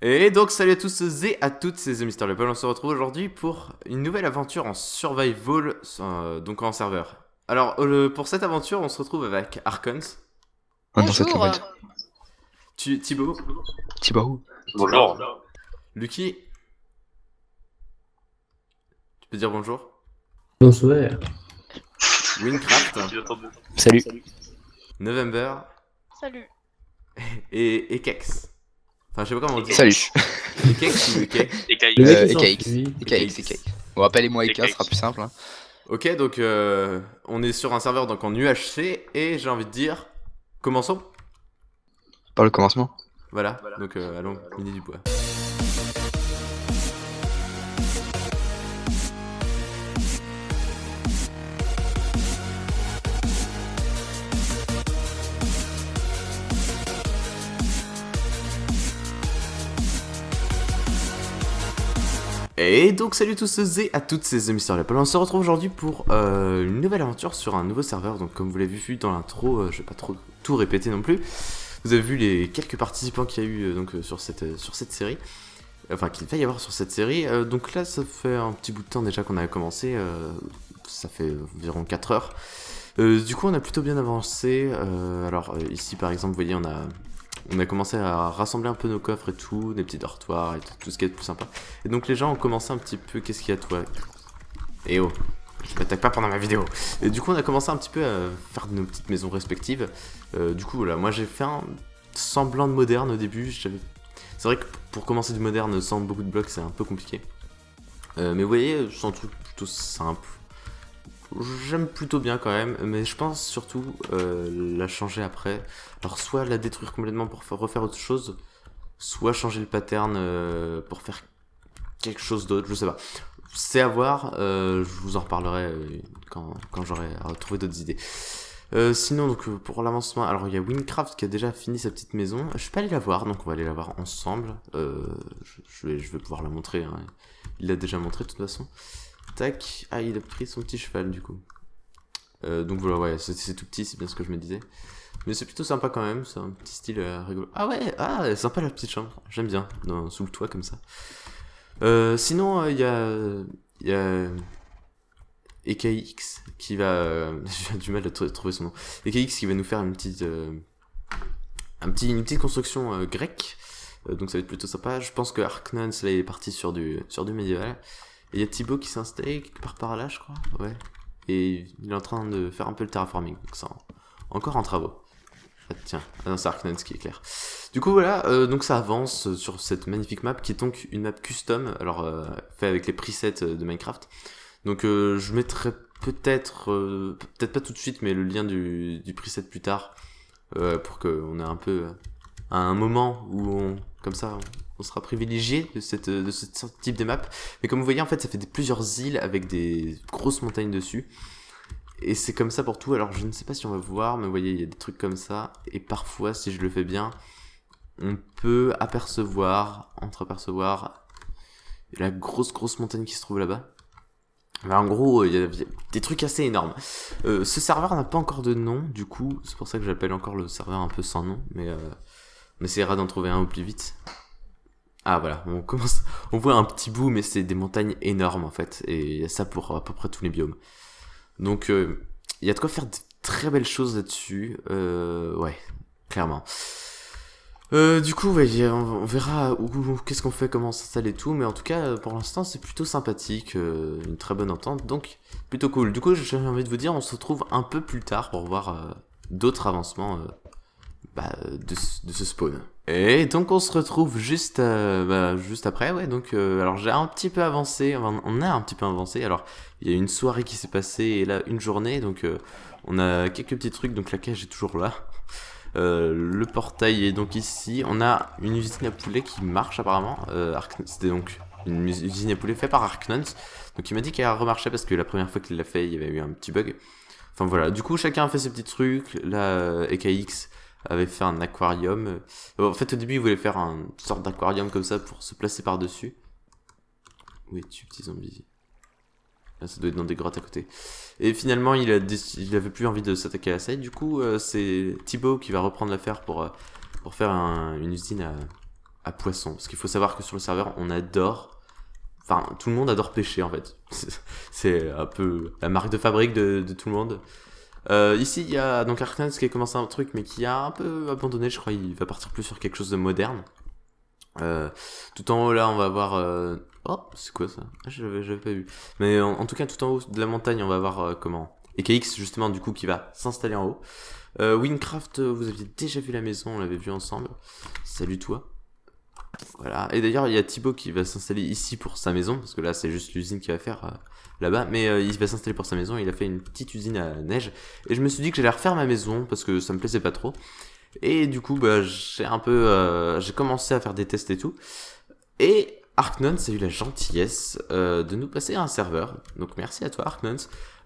Et donc salut à tous et à toutes, c'est The Mister Lepel, on se retrouve aujourd'hui pour une nouvelle aventure en survival, donc en serveur. Alors pour cette aventure on se retrouve avec Arkons, Ah non, cette Bonjour. mode. Thibaut, Thibaut. Bonjour. Lucky, tu peux dire bonjour, Bonsoir. Wincraft, Salut. November Salut. et Kex. Enfin je sais pas comment on dit. Salut. Kex ou Ekek. Et Kai. Le mec, il EKX. s'enfuit. EKX. Bon, appelez-moi EK, ce sera plus simple. Hein. Ok, donc on est sur un serveur donc en UHC et j'ai envie de dire, commençons. Par le commencement. Voilà, donc allons, miner du bois. Et donc salut tous et à toutes, c'est The Mister Lepel. On se retrouve aujourd'hui pour une nouvelle aventure sur un nouveau serveur. Donc comme vous l'avez vu dans l'intro, je vais pas trop tout répéter non plus. Vous avez vu les quelques participants qu'il y a eu sur cette série. Enfin qu'il va y avoir sur cette série. Donc là ça fait un petit bout de temps déjà qu'on a commencé. Ça fait environ 4 heures. Du coup on a plutôt bien avancé. Alors ici par exemple vous voyez on a commencé à rassembler un peu nos coffres et tout, des petits dortoirs et tout ce qui est de plus sympa. Et donc les gens ont commencé un petit peu, qu'est-ce qu'il y a toi? Eh oh, je m'attaque pas pendant ma vidéo. Et du coup on a commencé un petit peu à faire nos petites maisons respectives. Du coup voilà, moi j'ai fait un semblant de moderne au début. C'est vrai que pour commencer du moderne sans beaucoup de blocs c'est un peu compliqué. Mais vous voyez, c'est un truc plutôt simple. J'aime plutôt bien quand même, mais je pense surtout la changer après. Alors soit la détruire complètement pour refaire autre chose, soit changer le pattern pour faire quelque chose d'autre, je sais pas. C'est à voir, je vous en reparlerai quand j'aurai trouvé d'autres idées. Sinon donc pour l'avancement, alors il y a Wincraft qui a déjà fini sa petite maison. Je suis pas allé la voir, donc on va aller la voir ensemble. Je vais pouvoir la montrer, hein. Il l'a déjà montré de toute façon. Tac, ah il a pris son petit cheval du coup. Donc voilà, ouais, c'est tout petit, c'est bien ce que je me disais. Mais c'est plutôt sympa quand même, c'est un petit style rigolo. Ah ouais, sympa la petite chambre, j'aime bien, sous le toit comme ça. Sinon, il y a EKX qui va... J'ai du mal à trouver son nom. EKX qui va nous faire une petite construction grecque. Donc ça va être plutôt sympa. Je pense que Arknons là il est parti sur du médiéval. Et il y a Thibaut qui s'est installé quelque part par là, je crois. Ouais. Et il est en train de faire un peu le terraforming. Donc c'est encore en travaux. Ah, tiens, non, c'est Arknons qui est clair. Du coup, voilà, donc ça avance sur cette magnifique map qui est donc une map custom. Alors, fait avec les presets de Minecraft. Donc, je mettrai peut-être pas tout de suite, mais le lien du preset plus tard. Pour qu'on ait un peu à un moment où comme ça, on sera privilégié de ce type de map. Mais comme vous voyez, en fait, ça fait plusieurs îles avec des grosses montagnes dessus. Et c'est comme ça pour tout. Alors, je ne sais pas si on va voir, mais vous voyez, il y a des trucs comme ça. Et parfois, si je le fais bien, on peut entreapercevoir la grosse montagne qui se trouve là-bas. Mais en gros, il y a des trucs assez énormes. Ce serveur n'a pas encore de nom, du coup, c'est pour ça que j'appelle encore le serveur un peu sans nom. Mais on essaiera d'en trouver un au plus vite. Ah voilà, on voit un petit bout, mais c'est des montagnes énormes en fait, et il y a ça pour à peu près tous les biomes. Donc il y a de quoi faire de très belles choses là-dessus, ouais, clairement. Du coup, ouais, on verra qu'est-ce qu'on fait, comment on s'installe et tout, mais en tout cas, pour l'instant, c'est plutôt sympathique, une très bonne entente, donc plutôt cool. Du coup, j'ai envie de vous dire, on se retrouve un peu plus tard pour voir d'autres avancements de ce spawn. Et donc on se retrouve juste après, ouais, donc alors j'ai un petit peu avancé, on a un petit peu avancé, alors il y a une soirée qui s'est passée et là une journée, donc on a quelques petits trucs, donc la cage est toujours là, le portail est donc ici, on a une usine à poulet qui marche apparemment, c'était donc une usine à poulet faite par Arknons, donc il m'a dit qu'elle a remarché parce que la première fois qu'il l'a fait il y avait eu un petit bug, enfin voilà, du coup chacun a fait ses petits trucs, là EKX avait fait un aquarium. En fait, au début, il voulait faire une sorte d'aquarium comme ça pour se placer par-dessus. Où es-tu, petit zombie? Là, ça doit être dans des grottes à côté. Et finalement, il avait plus envie de s'attaquer à ça. Et du coup, c'est Thibaut qui va reprendre l'affaire pour faire une usine à poisson. Parce qu'il faut savoir que sur le serveur, on adore... Enfin, tout le monde adore pêcher, en fait. C'est un peu la marque de fabrique de tout le monde. Ici, il y a donc Arknans qui a commencé un truc, mais qui a un peu abandonné, je crois. Il va partir plus sur quelque chose de moderne. Tout en haut, là, on va voir... Oh, c'est quoi ça? J'avais pas vu. Mais en tout cas, tout en haut de la montagne, on va voir comment... EKX, justement, du coup, qui va s'installer en haut. Wincraft, vous aviez déjà vu la maison, on l'avait vu ensemble. Salut toi. Voilà. Et d'ailleurs, il y a Thibaut qui va s'installer ici pour sa maison, parce que là, c'est juste l'usine qu'il va faire là-bas. Mais il va s'installer pour sa maison, il a fait une petite usine à neige. Et je me suis dit que j'allais refaire ma maison, parce que ça me plaisait pas trop. Et du coup, bah, j'ai commencé à faire des tests et tout. Et Arknons a eu la gentillesse de nous passer un serveur. Donc merci à toi Arknons.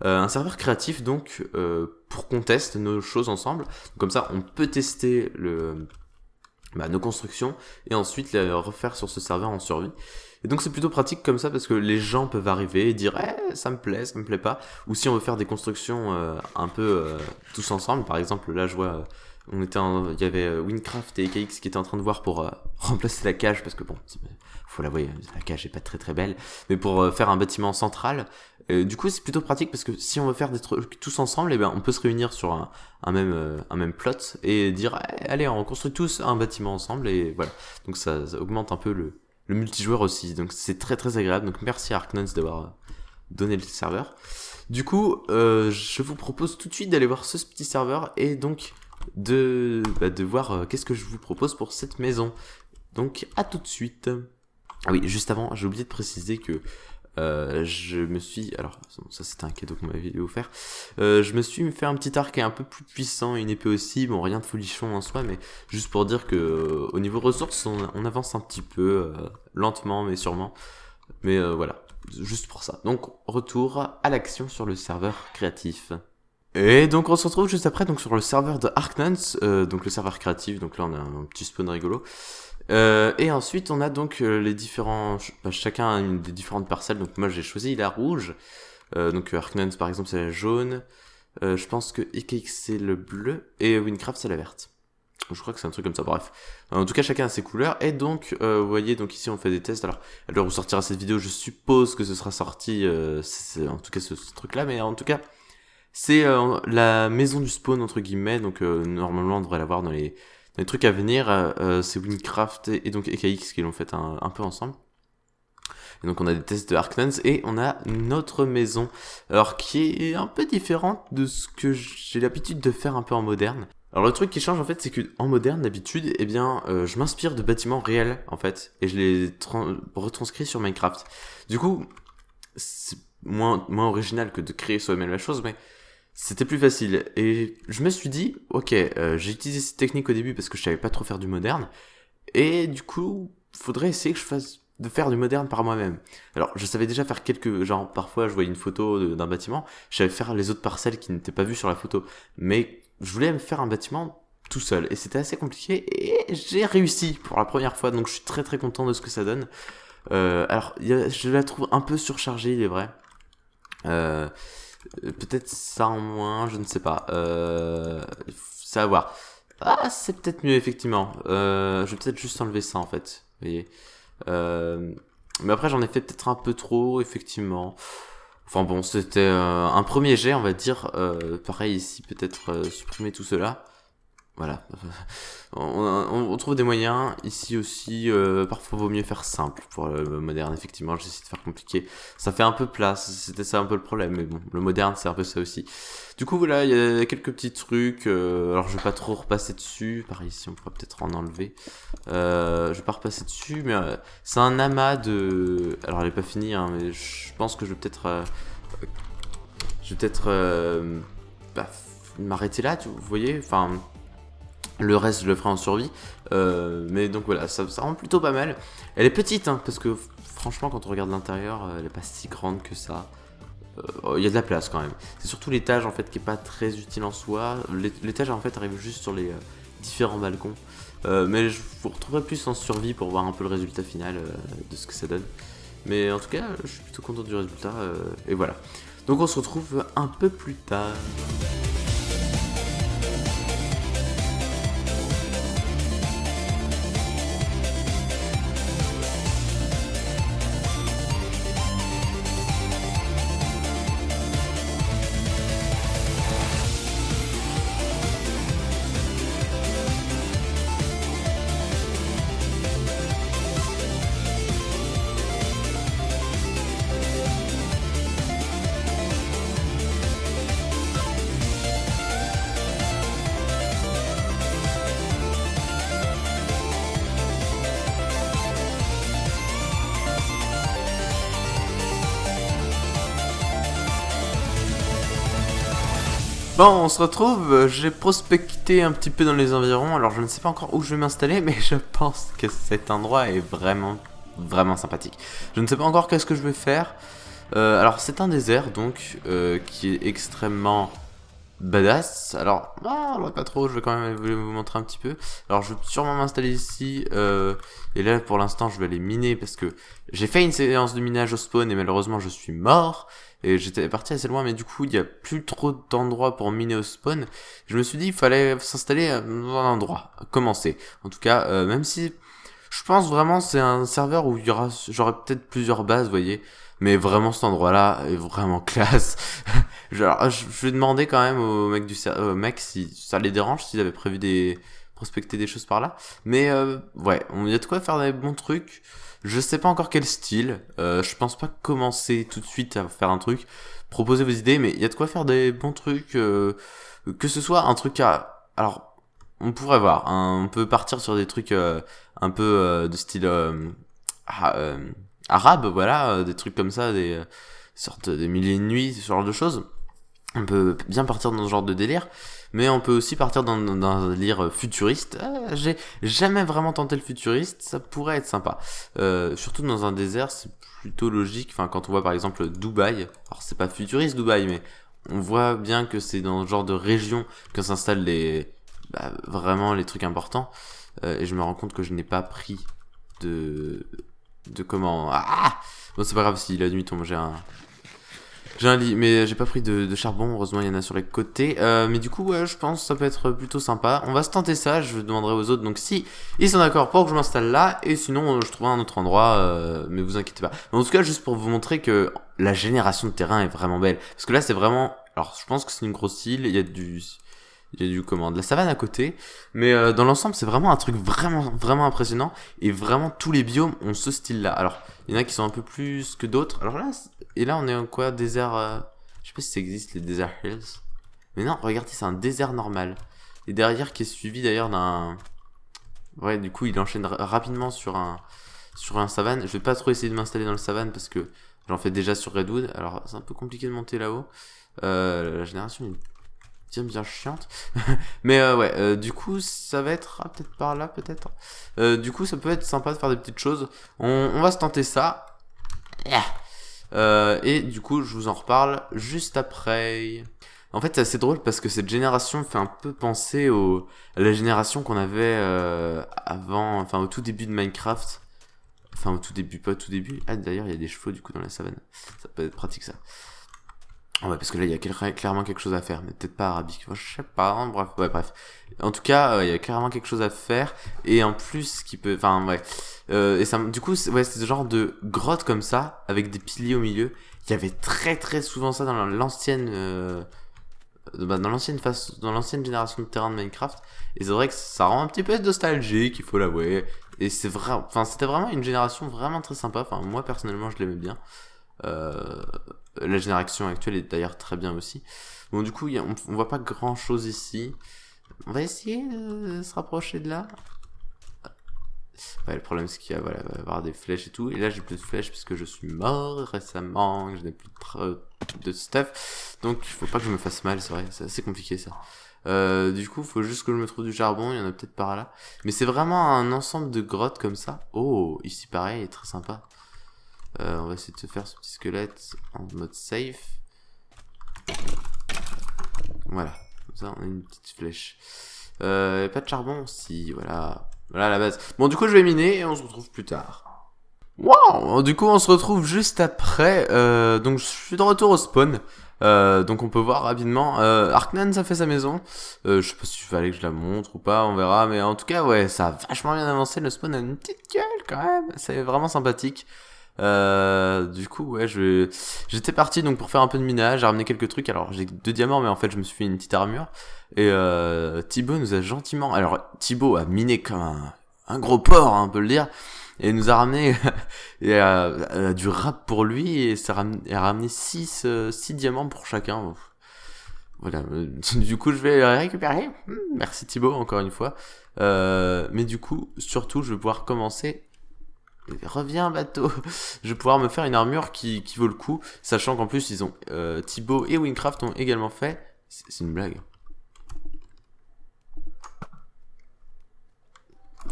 Un serveur créatif donc pour qu'on teste nos choses ensemble. Comme ça on peut tester nos constructions et ensuite les refaire sur ce serveur en survie. Et donc c'est plutôt pratique comme ça parce que les gens peuvent arriver et dire ça me plaît pas. Ou si on veut faire des constructions un peu tous ensemble. Par exemple là je vois... il y avait Wincraft et EKX qui étaient en train de voir pour remplacer la cage parce que bon, faut l'avouer, la cage est pas très très belle, mais pour faire un bâtiment central. Du coup, c'est plutôt pratique parce que si on veut faire des trucs tous ensemble, on peut se réunir sur un même plot et dire allez, on construit tous un bâtiment ensemble et voilà. Donc ça augmente un peu le multijoueur aussi. Donc c'est très très agréable. Donc merci à Arknons d'avoir donné le serveur. Du coup, je vous propose tout de suite d'aller voir ce petit serveur et donc de voir qu'est-ce que je vous propose pour cette maison. Donc à tout de suite. Ah oui, juste avant, j'ai oublié de préciser que je me suis... Alors, ça c'était un cadeau qu'on m'avait offert. Je me suis fait un petit arc qui est un peu plus puissant, une épée aussi. Bon, rien de folichon en soi, mais juste pour dire que au niveau ressources, on avance un petit peu, lentement mais sûrement. Mais voilà, juste pour ça. Donc, retour à l'action sur le serveur créatif. Et donc on se retrouve juste après donc sur le serveur de Arknons, donc le serveur créatif, donc là on a un petit spawn rigolo. Et ensuite on a donc les différents, chacun a une des différentes parcelles, donc moi j'ai choisi la rouge, donc Arknons par exemple c'est la jaune, je pense que EKX c'est le bleu, et Wincraft c'est la verte. Je crois que c'est un truc comme ça, bref. En tout cas chacun a ses couleurs, et donc vous voyez donc ici on fait des tests, alors à l'heure où sortira cette vidéo je suppose que ce sera sorti, en tout cas ce truc là, mais en tout cas... C'est la maison du spawn entre guillemets, donc normalement on devrait l'avoir dans les trucs à venir. C'est Wincraft et donc EKX qui l'ont fait un peu ensemble. Et donc on a des tests de Arknons et on a notre maison, alors qui est un peu différente de ce que j'ai l'habitude de faire un peu en moderne. Alors le truc qui change en fait c'est que en moderne d'habitude, je m'inspire de bâtiments réels en fait et je les retranscris sur Minecraft. Du coup c'est moins original que de créer soi-même la chose, mais c'était plus facile. Et je me suis dit, ok, j'ai utilisé cette technique au début parce que je savais pas trop faire du moderne. Et du coup, faudrait essayer que je fasse de faire du moderne par moi-même. Alors, je savais déjà faire genre, parfois, je voyais une photo d'un bâtiment, je savais faire les autres parcelles qui n'étaient pas vues sur la photo. Mais je voulais me faire un bâtiment tout seul. Et c'était assez compliqué. Et j'ai réussi pour la première fois. Donc, je suis très très content de ce que ça donne. Alors, je la trouve un peu surchargée, il est vrai. Peut-être ça en moins, je ne sais pas. C'est à voir. Ah, c'est peut-être mieux, effectivement. Je vais peut-être juste enlever ça, en fait. Vous voyez. Mais après, j'en ai fait peut-être un peu trop, effectivement. Enfin bon, c'était un premier jet, on va dire. Pareil ici, peut-être supprimer tout cela. Voilà. On trouve des moyens. Ici aussi, parfois vaut mieux faire simple pour le moderne. Effectivement, j'essaie de faire compliqué. Ça fait un peu plat, c'était ça un peu le problème. Mais bon, le moderne, c'est un peu ça aussi. Du coup, voilà, il y a quelques petits trucs. Alors, je vais pas trop repasser dessus. Pareil, ici, on pourrait peut-être en enlever. Je vais pas repasser dessus, mais c'est un amas de... Alors, elle est pas finie, hein, mais je pense que je vais peut-être... m'arrêter là, vous voyez. Enfin... Le reste, je le ferai en survie. Mais donc voilà, ça rend plutôt pas mal. Elle est petite, hein, parce que franchement, quand on regarde l'intérieur, elle est pas si grande que ça. Il y a de la place quand même. C'est surtout l'étage en fait qui est pas très utile en soi. L'étage en fait arrive juste sur les différents balcons. Mais je vous retrouverai plus en survie pour voir un peu le résultat final de ce que ça donne. Mais en tout cas, je suis plutôt content du résultat. Et voilà. Donc on se retrouve un peu plus tard. Bon, on se retrouve, j'ai prospecté un petit peu dans les environs, alors je ne sais pas encore où je vais m'installer, mais je pense que cet endroit est vraiment sympathique. Je ne sais pas encore qu'est-ce que je vais faire. Alors c'est un désert donc, qui est extrêmement badass. Alors, pas trop, je vais quand même vous montrer un petit peu. Alors je vais sûrement m'installer ici, et là pour l'instant je vais aller miner parce que j'ai fait une séance de minage au spawn et malheureusement je suis mort. Et j'étais parti assez loin, mais du coup, il n'y a plus trop d'endroits pour miner au spawn. Je me suis dit, il fallait s'installer dans un endroit, commencer. En tout cas, même si je pense vraiment c'est un serveur où j'aurai peut-être plusieurs bases, vous voyez. Mais vraiment, cet endroit-là est vraiment classe. je vais demander quand même au mec si ça les dérange, s'ils avaient prévu prospecter des choses par là. Mais ouais, il y a de quoi faire des bons trucs. Je sais pas encore quel style, je pense pas commencer tout de suite à faire un truc, proposer vos idées, mais il y a de quoi faire des bons trucs, que ce soit un truc alors, on pourrait voir, hein, on peut partir sur des trucs un peu de style arabe, voilà, des trucs comme ça, des sortes de mille et une nuits, ce genre de choses. On peut bien partir dans ce genre de délire, mais on peut aussi partir dans un délire futuriste. J'ai jamais vraiment tenté le futuriste, ça pourrait être sympa. Surtout dans un désert, c'est plutôt logique. Enfin, quand on voit par exemple Dubaï, alors c'est pas futuriste Dubaï, mais on voit bien que c'est dans ce genre de région que s'installent vraiment les trucs importants. Et je me rends compte que je n'ai pas pris de comment... Bon, c'est pas grave si la nuit tombe, j'ai un lit, mais j'ai pas pris de charbon, heureusement il y en a sur les côtés. Mais du coup, ouais, je pense que ça peut être plutôt sympa. On va se tenter ça, je demanderai aux autres, donc si ils sont d'accord pour que je m'installe là, et sinon je trouverai un autre endroit, mais vous inquiétez pas. Mais en tout cas, juste pour vous montrer que la génération de terrain est vraiment belle. Parce que là, c'est vraiment... Alors, je pense que c'est une grosse île, il y a de la savane à côté, mais dans l'ensemble c'est vraiment un truc vraiment impressionnant, et vraiment tous les biomes ont ce style là. Alors il y en a qui sont un peu plus que d'autres, alors là on est en quoi, désert, je sais pas si ça existe les desert hills, mais non, regardez, c'est un désert normal, et derrière qui est suivi d'ailleurs d'un, ouais, du coup il enchaîne rapidement sur un savane. Je vais pas trop essayer de m'installer dans le savane parce que j'en fais déjà sur Redwood, alors c'est un peu compliqué de monter là-haut. La génération est bien chiante. Mais ouais, du coup ça va être peut-être par là, peut-être. Du coup ça peut être sympa de faire des petites choses. On va se tenter ça. Et du coup je vous en reparle juste après. En fait c'est assez drôle parce que cette génération fait un peu penser à la génération qu'on avait avant, enfin au tout début de Minecraft. Enfin au tout début, pas au tout début. D'ailleurs il y a des chevaux du coup dans la savane. Ça peut être pratique ça. Ouais, parce que là, il y a clairement quelque chose à faire, mais peut-être pas arabique. Moi, je sais pas, hein, bref. En tout cas, il y a clairement quelque chose à faire, et en plus, enfin, ouais. Et ça, du coup, c'est ce genre de grotte comme ça, avec des piliers au milieu. Il y avait très souvent ça dans l'ancienne, dans l'ancienne génération de terrain de Minecraft. Et c'est vrai que ça rend un petit peu nostalgique, il faut l'avouer. Et c'est vrai, enfin, c'était vraiment une génération vraiment très sympa. Enfin, moi, personnellement, je l'aimais bien. La génération actuelle est d'ailleurs très bien aussi. Bon, du coup, on voit pas grand chose ici. On va essayer de se rapprocher de là. Ouais, le problème c'est qu'il y a, voilà, va y avoir des flèches et tout. Et là, j'ai plus de flèches parce que je suis mort récemment. Que je n'ai plus de stuff. Donc, il faut pas que je me fasse mal, c'est vrai. C'est assez compliqué ça. Du coup, faut juste que je me trouve du charbon. Il y en a peut-être par là. Mais c'est vraiment un ensemble de grottes comme ça. Oh, ici pareil, il est très sympa. On va essayer de se faire ce petit squelette en mode safe. Voilà, comme ça on a une petite flèche. Pas de charbon? Si, voilà. Voilà la base. Bon, du coup je vais miner et on se retrouve plus tard. Wow! Du coup on se retrouve juste après. Donc je suis de retour au spawn. Donc on peut voir rapidement. Arknan ça fait sa maison. Je sais pas s'il fallait que je la montre ou pas, on verra. Mais en tout cas ouais, ça a vachement bien avancé. Le spawn a une petite gueule quand même. C'est vraiment sympathique. Du coup ouais, j'étais parti donc pour faire un peu de minage, j'ai ramené quelques trucs. Alors j'ai 2 diamants, mais en fait je me suis fait une petite armure. Et Thibaut nous a gentiment, alors Thibaut a miné comme un gros porc, hein, on peut le dire, et nous a ramené du rap pour lui, et a ramené 6 diamants pour chacun. Voilà, du coup je vais les récupérer. Merci Thibaut encore une fois. Mais du coup surtout je vais pouvoir commencer. Reviens bateau. Je vais pouvoir me faire une armure qui vaut le coup, sachant qu'en plus ils ont Thibaut et Wincraft ont également fait C'est une blague.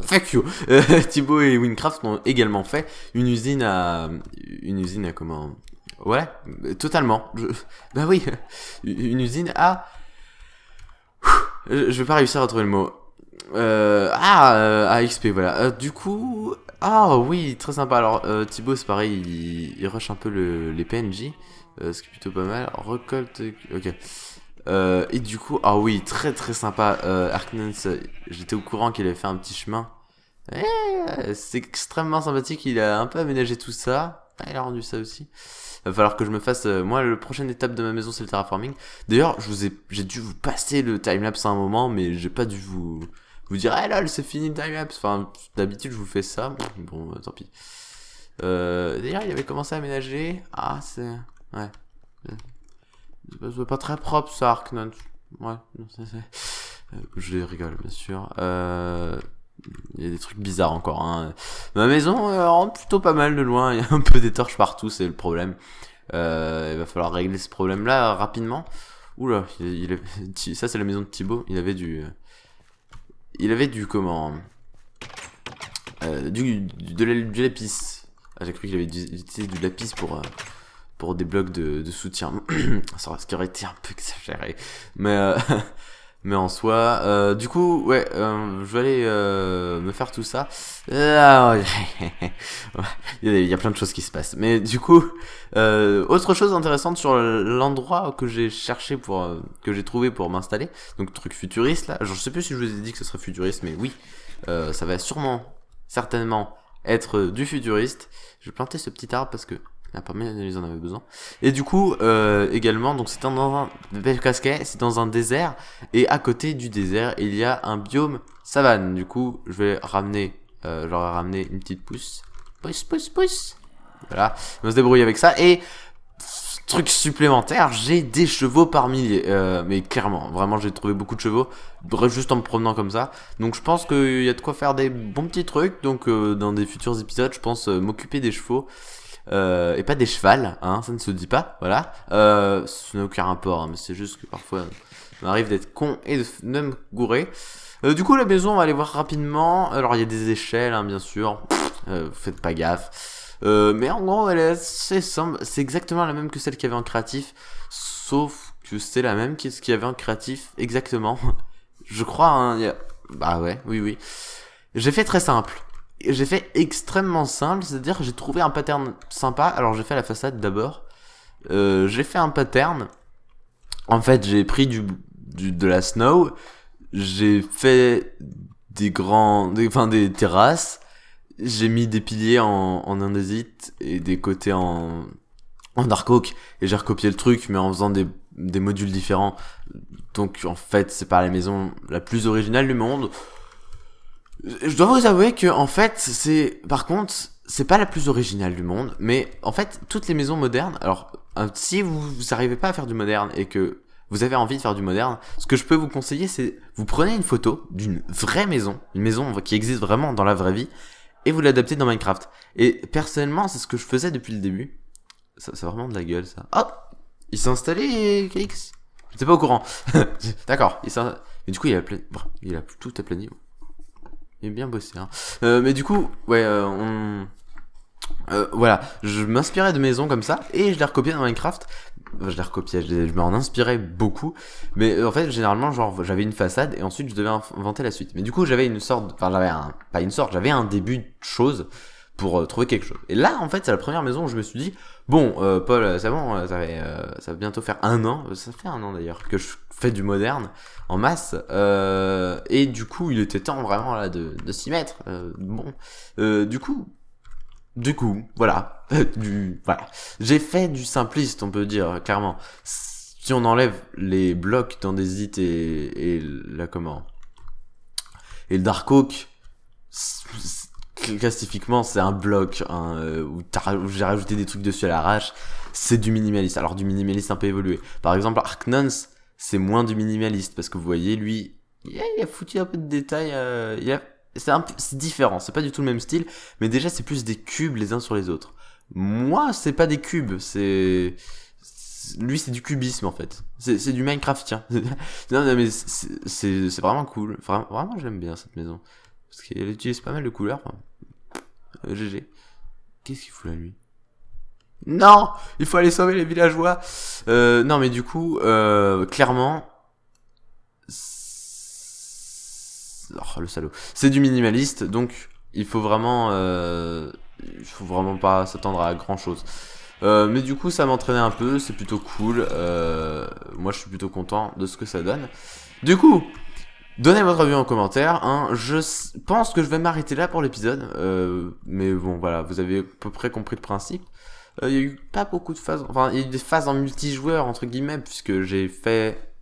Fuck you. Thibaut et Winecraft ont également fait une usine à comment? Ouais, totalement. Bah oui, une usine à... Je vais pas réussir à trouver le mot. À XP, voilà. Du coup... Ah oui, très sympa. Alors, Thibaut, c'est pareil, il rush un peu les PNJ. Ce qui est plutôt pas mal. Recolte... Ok. Et du coup, ah oui, très très sympa. Arknans, j'étais au courant qu'il avait fait un petit chemin. C'est extrêmement sympathique. Il a un peu aménagé tout ça. Il a rendu ça aussi. Va falloir que je me fasse. Moi, la prochaine étape de ma maison, c'est le terraforming. D'ailleurs, j'ai dû vous passer le timelapse à un moment, mais j'ai pas dû vous dire, ah là, c'est fini le timelapse. Enfin, d'habitude, je vous fais ça. Bon, tant pis. D'ailleurs, il avait commencé à aménager. Ah, c'est. Ouais. C'est pas très propre ça, Arknot. Ouais, je rigole bien sûr. Il y a des trucs bizarres encore. Hein. Ma maison rentre plutôt pas mal de loin. Il y a un peu des torches partout, c'est le problème. Il va falloir régler ce problème-là rapidement. Oula, ça c'est la maison de Thibaut. Il avait du comment du lapis. Ah, j'ai cru qu'il avait utilisé du lapis pour des blocs de soutien. Ce qui aurait été un peu exagéré. Mais en soi, du coup, ouais, je vais aller me faire tout ça. Il y a plein de choses qui se passent. Mais du coup, autre chose intéressante sur l'endroit que j'ai cherché que j'ai trouvé pour m'installer. Donc truc futuriste là. Je sais plus si je vous ai dit que ce serait futuriste, mais oui, ça va certainement être du futuriste. Je vais planter ce petit arbre parce que pas mal, ils en avaient besoin. Et du coup, également, donc c'est dans un bel casquet, c'est dans un désert, et à côté du désert, il y a un biome savane. Du coup, je vais ramener, j'aurais ramené une petite pousse. Pousse. Voilà, on va se débrouiller avec ça. Et truc supplémentaire, j'ai des chevaux par milliers. Mais clairement, vraiment, j'ai trouvé beaucoup de chevaux, juste en me promenant comme ça. Donc je pense qu'il y a de quoi faire des bons petits trucs. Donc dans des futurs épisodes, je pense m'occuper des chevaux. Et pas des chevals, hein, ça ne se dit pas, voilà. Ce n'a aucun rapport, hein, mais c'est juste que parfois, il m'arrive d'être con et de me gourer. Du coup, la maison, on va aller voir rapidement. Alors, il y a des échelles, hein, bien sûr. Faites pas gaffe. Mais en gros, elle est assez simple. C'est exactement la même que celle qu'il y avait en créatif. Sauf que c'est la même que ce qu'il y avait en créatif, exactement. Je crois, hein, Bah ouais, oui. J'ai fait très simple. J'ai fait extrêmement simple, c'est-à-dire que j'ai trouvé un pattern sympa. Alors j'ai fait la façade d'abord. J'ai fait un pattern. En fait, j'ai pris de la snow. J'ai fait des terrasses. J'ai mis des piliers en andésite et des côtés en dark oak. Et j'ai recopié le truc, mais en faisant des modules différents. Donc en fait, c'est pas la maison la plus originale du monde. Je dois vous avouer que en fait, par contre, c'est pas la plus originale du monde, mais en fait, toutes les maisons modernes, alors si vous n'arrivez pas à faire du moderne et que vous avez envie de faire du moderne, ce que je peux vous conseiller, c'est vous prenez une photo d'une vraie maison, une maison qui existe vraiment dans la vraie vie, et vous l'adaptez dans Minecraft. Et personnellement, c'est ce que je faisais depuis le début. Ça, c'est vraiment de la gueule, ça. Oh, il s'est installé, KX. J'étais pas au courant. D'accord. Mais du coup, il a tout aplani. Il est bien bossé, hein. Mais du coup, ouais, voilà, je m'inspirais de maisons comme ça et je les recopiais dans Minecraft. Je m'en inspirais beaucoup. Mais en fait, généralement, genre, j'avais une façade et ensuite je devais inventer la suite. Mais du coup, j'avais j'avais un début de chose pour trouver quelque chose. Et là, en fait, c'est la première maison où je me suis dit, bon, Paul, c'est bon, ça va bientôt faire 1 an, ça fait 1 an d'ailleurs, que je fais du moderne en masse, et du coup, il était temps vraiment là de s'y mettre. Du coup, voilà, voilà. J'ai fait du simpliste, on peut dire, clairement. Si on enlève les blocs d'andésite et le dark oak, classiquement c'est un bloc où j'ai rajouté des trucs dessus à l'arrache. C'est du minimaliste. Alors du minimaliste un peu évolué. Par exemple, Arknons, c'est moins du minimaliste parce que vous voyez, lui, il a foutu un peu de détails. C'est différent. C'est pas du tout le même style, mais déjà c'est plus des cubes les uns sur les autres. Moi, c'est pas des cubes, c'est Lui, c'est du cubisme en fait. C'est du Minecraftien. Non, mais c'est vraiment cool. Vraiment, j'aime bien cette maison. Parce qu'elle utilise pas mal de couleurs. GG. Qu'est-ce qu'il fout là, lui? Non! Il faut aller sauver les villageois. Non, mais du coup, clairement... Oh, le salaud. C'est du minimaliste, donc il faut vraiment pas s'attendre à grand chose. Mais du coup, ça m'entraînait un peu, c'est plutôt cool. Moi, je suis plutôt content de ce que ça donne. Du coup, donnez votre avis en commentaire. Hein. Je pense que je vais m'arrêter là pour l'épisode. Mais bon, voilà, vous avez à peu près compris le principe. Il y a eu pas beaucoup de phases. Enfin, il y a eu des phases en multijoueur, entre guillemets, puisque j'ai fait...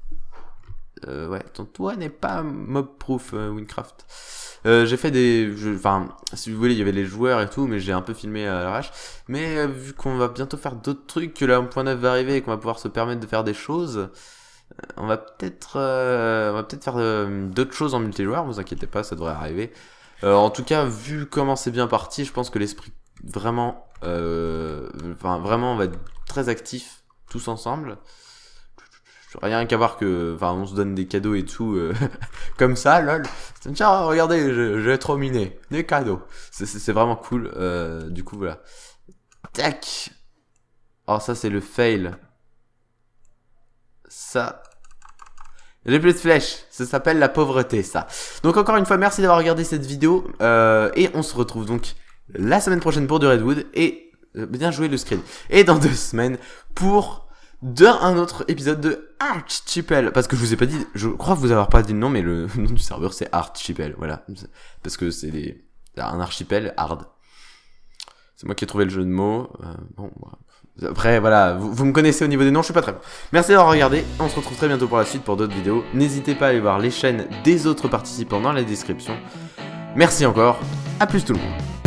ouais, ton toit n'est pas mob-proof, Winecraft. J'ai fait des... Enfin, si vous voulez, il y avait les joueurs et tout, mais j'ai un peu filmé à l'arrache. Mais vu qu'on va bientôt faire d'autres trucs, que la 1.9 va arriver et qu'on va pouvoir se permettre de faire des choses, on va peut-être faire d'autres choses en multijoueur, vous inquiétez pas, ça devrait arriver. En tout cas, vu comment c'est bien parti, je pense que l'esprit vraiment... vraiment, on va être très actifs tous ensemble. Rien qu'à voir que, enfin, on se donne des cadeaux et tout, comme ça, lol. Tiens, regardez, j'ai trop miné. Des cadeaux. C'est vraiment cool. Du coup, voilà. Tac. Oh, ça, c'est le fail. Ça. J'ai plus de flèches. Ça s'appelle la pauvreté, ça. Donc, encore une fois, merci d'avoir regardé cette vidéo. Et on se retrouve donc la semaine prochaine pour du Redwood. Et, bien joué le screen. Et dans 2 semaines pour... un autre épisode de Archipel. Parce que je vous ai pas dit, je crois vous avoir pas dit le nom, mais le nom du serveur c'est Archipel, voilà. Parce que c'est un archipel hard. C'est moi qui ai trouvé le jeu de mots. Bon, après voilà, vous me connaissez au niveau des noms, je suis pas très bon. Merci d'avoir regardé, on se retrouve très bientôt pour la suite pour d'autres vidéos. N'hésitez pas à aller voir les chaînes des autres participants dans la description. Merci encore, à plus tout le monde.